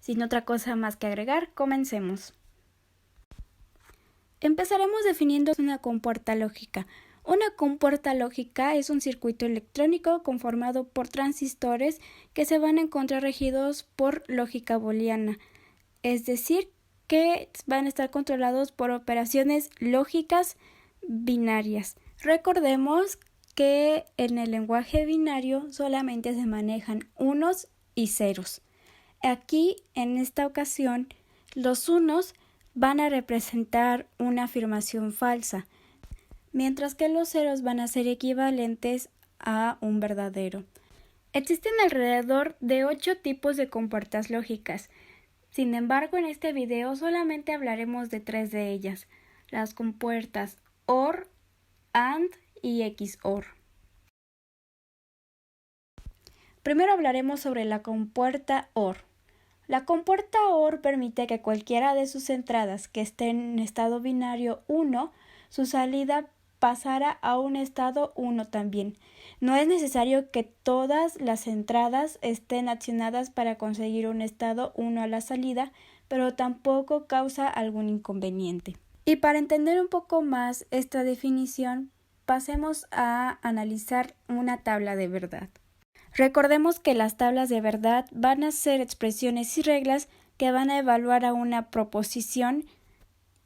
Sin otra cosa más que agregar, comencemos. Empezaremos definiendo una compuerta lógica. Una compuerta lógica es un circuito electrónico conformado por transistores que se van a encontrar regidos por lógica booleana, es decir, que van a estar controlados por operaciones lógicas binarias. Recordemos que en el lenguaje binario solamente se manejan unos y ceros. Aquí, en esta ocasión, los unos van a representar una afirmación falsa, mientras que los ceros van a ser equivalentes a un verdadero. Existen alrededor de 8 tipos de compuertas lógicas. Sin embargo, en este video solamente hablaremos de 3 de ellas, las compuertas OR, AND y XOR. Primero hablaremos sobre la compuerta OR. La compuerta OR permite que cualquiera de sus entradas que estén en estado binario 1, su salida pasara a un estado 1 también. No es necesario que todas las entradas estén accionadas para conseguir un estado 1 a la salida, pero tampoco causa algún inconveniente. Y para entender un poco más esta definición, pasemos a analizar una tabla de verdad. Recordemos que las tablas de verdad van a ser expresiones y reglas que van a evaluar a una proposición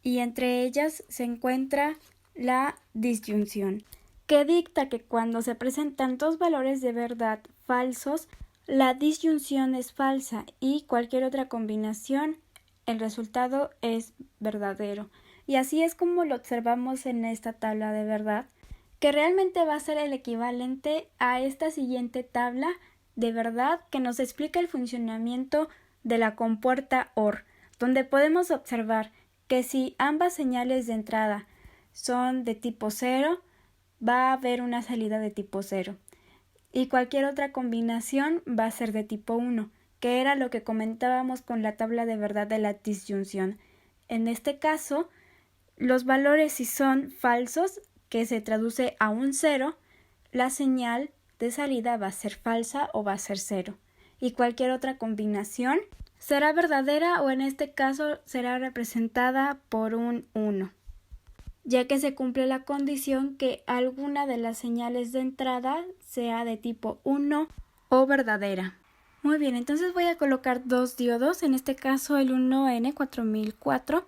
y entre ellas se encuentra la disyunción, que dicta que cuando se presentan dos valores de verdad falsos, la disyunción es falsa y cualquier otra combinación, el resultado es verdadero. Y así es como lo observamos en esta tabla de verdad, que realmente va a ser el equivalente a esta siguiente tabla de verdad que nos explica el funcionamiento de la compuerta OR, donde podemos observar que si ambas señales de entrada son de tipo 0, va a haber una salida de tipo 0. Y cualquier otra combinación va a ser de tipo 1, que era lo que comentábamos con la tabla de verdad de la disyunción. En este caso, los valores si son falsos, que se traduce a un 0, la señal de salida va a ser falsa o va a ser 0. Y cualquier otra combinación será verdadera o en este caso será representada por un 1, ya que se cumple la condición que alguna de las señales de entrada sea de tipo 1 o verdadera. Muy bien, entonces voy a colocar dos diodos, en este caso el 1N4004,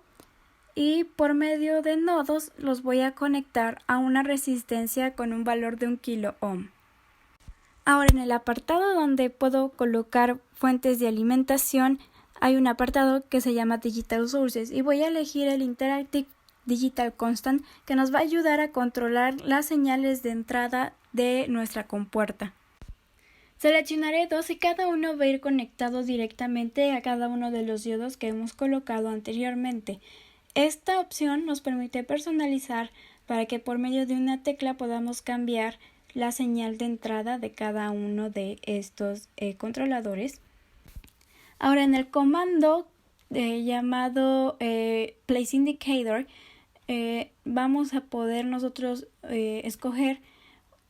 y por medio de nodos los voy a conectar a una resistencia con un valor de 1 kilo ohm. Ahora en el apartado donde puedo colocar fuentes de alimentación hay un apartado que se llama Digital Sources y voy a elegir el Interactive Digital Constant que nos va a ayudar a controlar las señales de entrada de nuestra compuerta. Seleccionaré dos y cada uno va a ir conectado directamente a cada uno de los diodos que hemos colocado anteriormente. Esta opción nos permite personalizar para que por medio de una tecla podamos cambiar la señal de entrada de cada uno de estos controladores. Ahora en el comando llamado Place Indicator vamos a poder nosotros escoger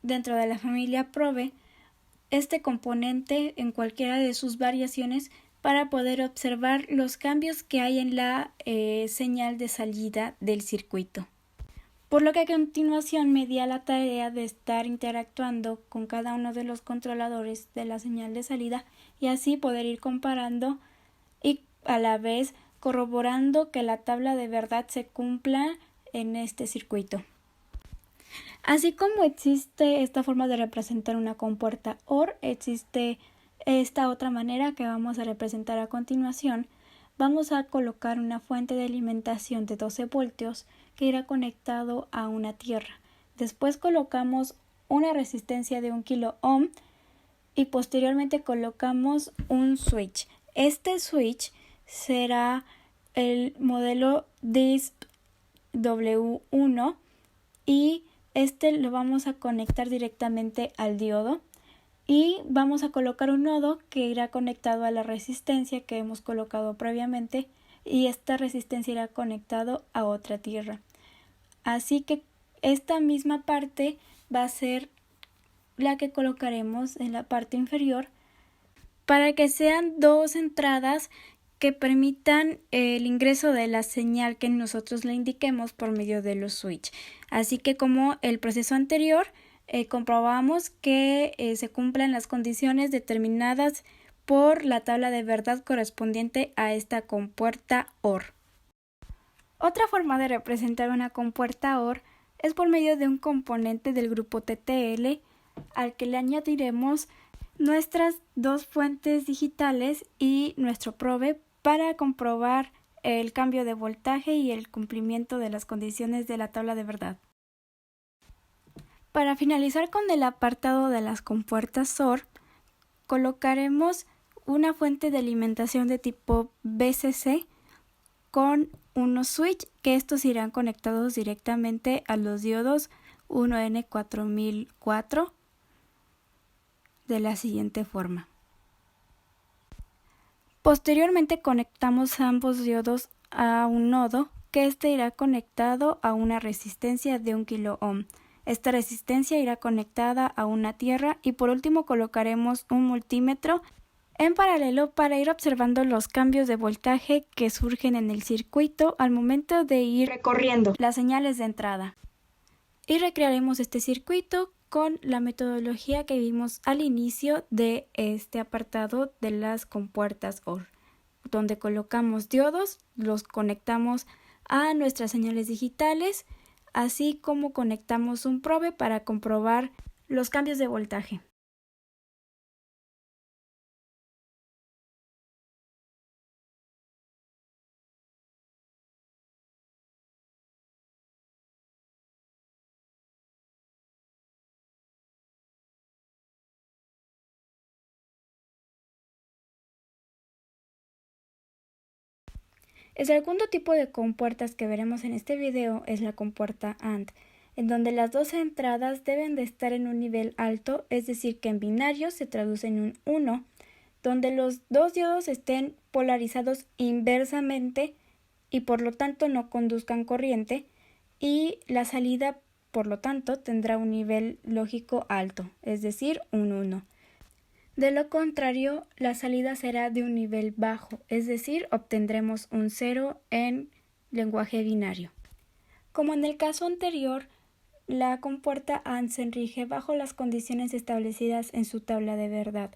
dentro de la familia Probe este componente en cualquiera de sus variaciones para poder observar los cambios que hay en la señal de salida del circuito. Por lo que a continuación me di a la tarea de estar interactuando con cada uno de los controladores de la señal de salida y así poder ir comparando y a la vez corroborando que la tabla de verdad se cumpla en este circuito. Así como existe esta forma de representar una compuerta OR, existe esta otra manera que vamos a representar a continuación. Vamos a colocar una fuente de alimentación de 12 voltios que irá conectado a una tierra. Después colocamos una resistencia de 1 kilo ohm y posteriormente colocamos un switch. Este switch será el modelo DISP W1 y este lo vamos a conectar directamente al diodo y vamos a colocar un nodo que irá conectado a la resistencia que hemos colocado previamente y esta resistencia irá conectado a otra tierra. Así que esta misma parte va a ser la que colocaremos en la parte inferior para que sean dos entradas que permitan el ingreso de la señal que nosotros le indiquemos por medio de los switch. Así que como el proceso anterior, comprobamos que se cumplan las condiciones determinadas por la tabla de verdad correspondiente a esta compuerta OR. Otra forma de representar una compuerta OR es por medio de un componente del grupo TTL al que le añadiremos nuestras dos fuentes digitales y nuestro probe para comprobar el cambio de voltaje y el cumplimiento de las condiciones de la tabla de verdad. Para finalizar con el apartado de las compuertas OR, colocaremos una fuente de alimentación de tipo VCC con unos switch que estos irán conectados directamente a los diodos 1N4004 de la siguiente forma. Posteriormente conectamos ambos diodos a un nodo que este irá conectado a una resistencia de 1 kΩ. Esta resistencia irá conectada a una tierra y por último colocaremos un multímetro en paralelo para ir observando los cambios de voltaje que surgen en el circuito al momento de ir recorriendo las señales de entrada. Y recrearemos este circuito con la metodología que vimos al inicio de este apartado de las compuertas OR, donde colocamos diodos, los conectamos a nuestras señales digitales, así como conectamos un probe para comprobar los cambios de voltaje. El segundo tipo de compuertas que veremos en este video es la compuerta AND, en donde las dos entradas deben de estar en un nivel alto, es decir que en binario se traduce en un 1, donde los dos diodos estén polarizados inversamente y por lo tanto no conduzcan corriente, y la salida por lo tanto tendrá un nivel lógico alto, es decir un 1. De lo contrario, la salida será de un nivel bajo, es decir, obtendremos un 0 en lenguaje binario. Como en el caso anterior, la compuerta AND se rige bajo las condiciones establecidas en su tabla de verdad,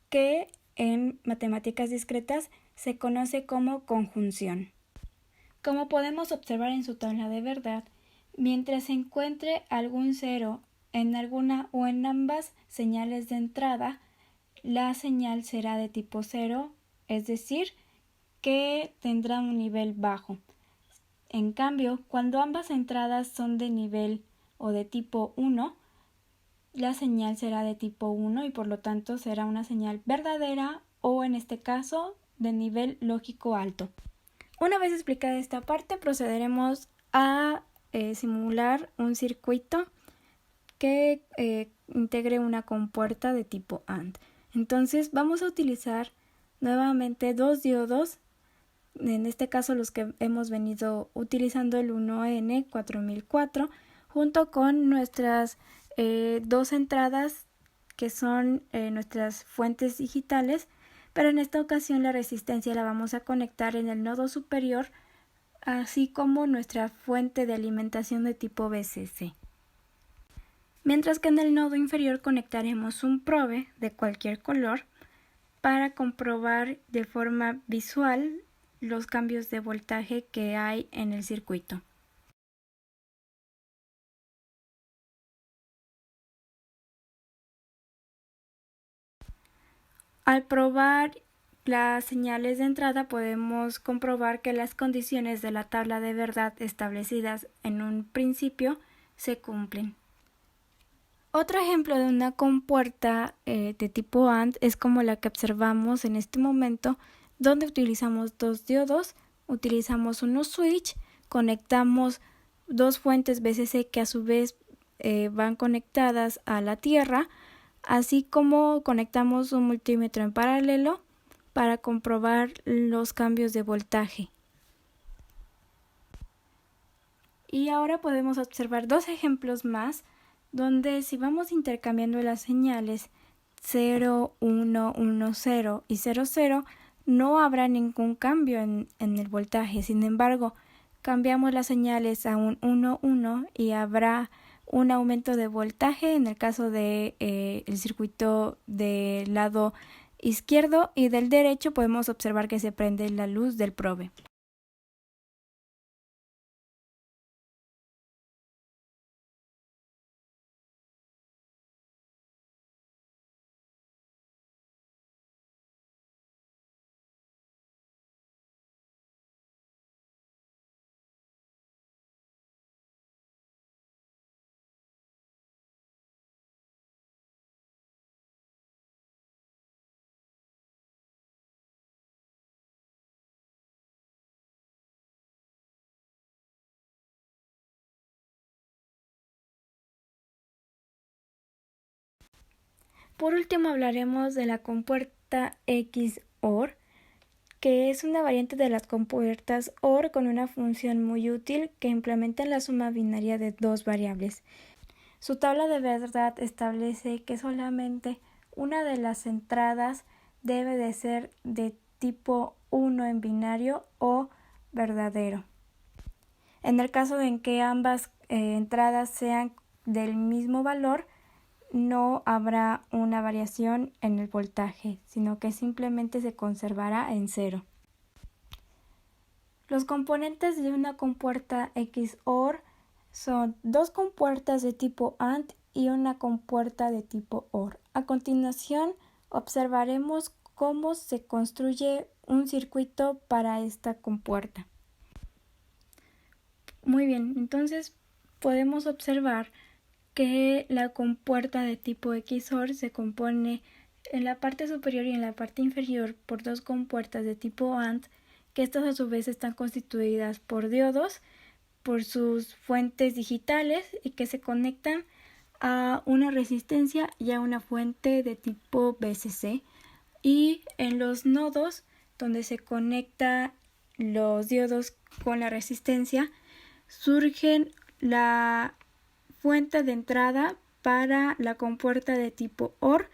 que en matemáticas discretas se conoce como conjunción. Como podemos observar en su tabla de verdad, mientras se encuentre algún 0 en alguna o en ambas señales de entrada, la señal será de tipo 0, es decir, que tendrá un nivel bajo. En cambio, cuando ambas entradas son de nivel o de tipo 1, la señal será de tipo 1 y por lo tanto será una señal verdadera o en este caso de nivel lógico alto. Una vez explicada esta parte, procederemos a simular un circuito que integre una compuerta de tipo AND. Entonces vamos a utilizar nuevamente dos diodos, en este caso los que hemos venido utilizando el 1N4004, junto con nuestras dos entradas que son nuestras fuentes digitales, pero en esta ocasión la resistencia la vamos a conectar en el nodo superior, así como nuestra fuente de alimentación de tipo VCC. Mientras que en el nodo inferior conectaremos un probe de cualquier color para comprobar de forma visual los cambios de voltaje que hay en el circuito. Al probar las señales de entrada podemos comprobar que las condiciones de la tabla de verdad establecidas en un principio se cumplen. Otro ejemplo de una compuerta de tipo AND es como la que observamos en este momento, donde utilizamos dos diodos, utilizamos unos switch, conectamos dos fuentes VCC que a su vez van conectadas a la tierra, así como conectamos un multímetro en paralelo para comprobar los cambios de voltaje. Y ahora podemos observar dos ejemplos más, donde si vamos intercambiando las señales 0, 1, 1, 0 y 0, 0, no habrá ningún cambio en el voltaje. Sin embargo, cambiamos las señales a un 1, 1 y habrá un aumento de voltaje en el caso de el circuito del lado izquierdo, y del derecho podemos observar que se prende la luz del probe. Por último hablaremos de la compuerta XOR, que es una variante de las compuertas OR con una función muy útil que implementa la suma binaria de dos variables. Su tabla de verdad establece que solamente una de las entradas debe de ser de tipo 1 en binario o verdadero. En el caso en que ambas entradas sean del mismo valor, no habrá una variación en el voltaje, sino que simplemente se conservará en 0. Los componentes de una compuerta XOR son dos compuertas de tipo AND y una compuerta de tipo OR. A continuación, observaremos cómo se construye un circuito para esta compuerta. Muy bien, entonces podemos observar que la compuerta de tipo XOR se compone en la parte superior y en la parte inferior por dos compuertas de tipo AND, que estas a su vez están constituidas por diodos por sus fuentes digitales y que se conectan a una resistencia y a una fuente de tipo VCC. Y en los nodos donde se conectan los diodos con la resistencia, surgen la fuente de entrada para la compuerta de tipo OR,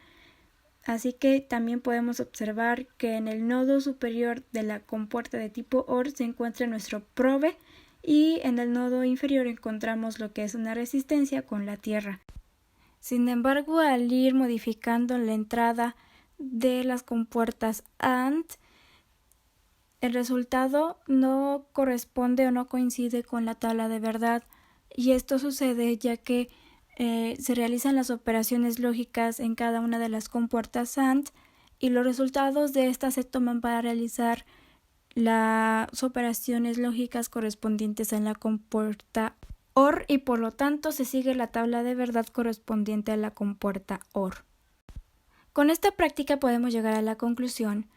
así que también podemos observar que en el nodo superior de la compuerta de tipo OR se encuentra nuestro probe y en el nodo inferior encontramos lo que es una resistencia con la tierra. Sin embargo, al ir modificando la entrada de las compuertas AND, el resultado no corresponde o no coincide con la tabla de verdad, y esto sucede ya que se realizan las operaciones lógicas en cada una de las compuertas AND y los resultados de estas se toman para realizar las operaciones lógicas correspondientes en la compuerta OR y por lo tanto se sigue la tabla de verdad correspondiente a la compuerta OR. Con esta práctica podemos llegar a la conclusión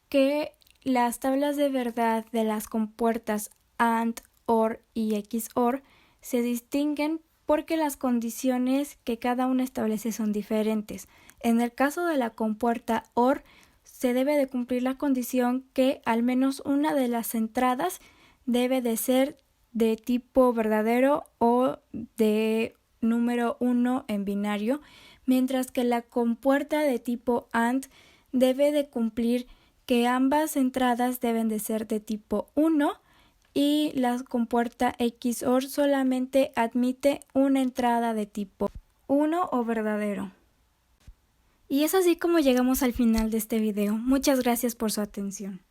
que las tablas de verdad de las compuertas AND, OR y XOR se distinguen porque las condiciones que cada una establece son diferentes. En el caso de la compuerta OR, se debe de cumplir la condición que al menos una de las entradas debe de ser de tipo verdadero o de número 1 en binario, mientras que la compuerta de tipo AND debe de cumplir que ambas entradas deben de ser de tipo 1 y la compuerta XOR solamente admite una entrada de tipo 1 o verdadero. Y es así como llegamos al final de este video. Muchas gracias por su atención.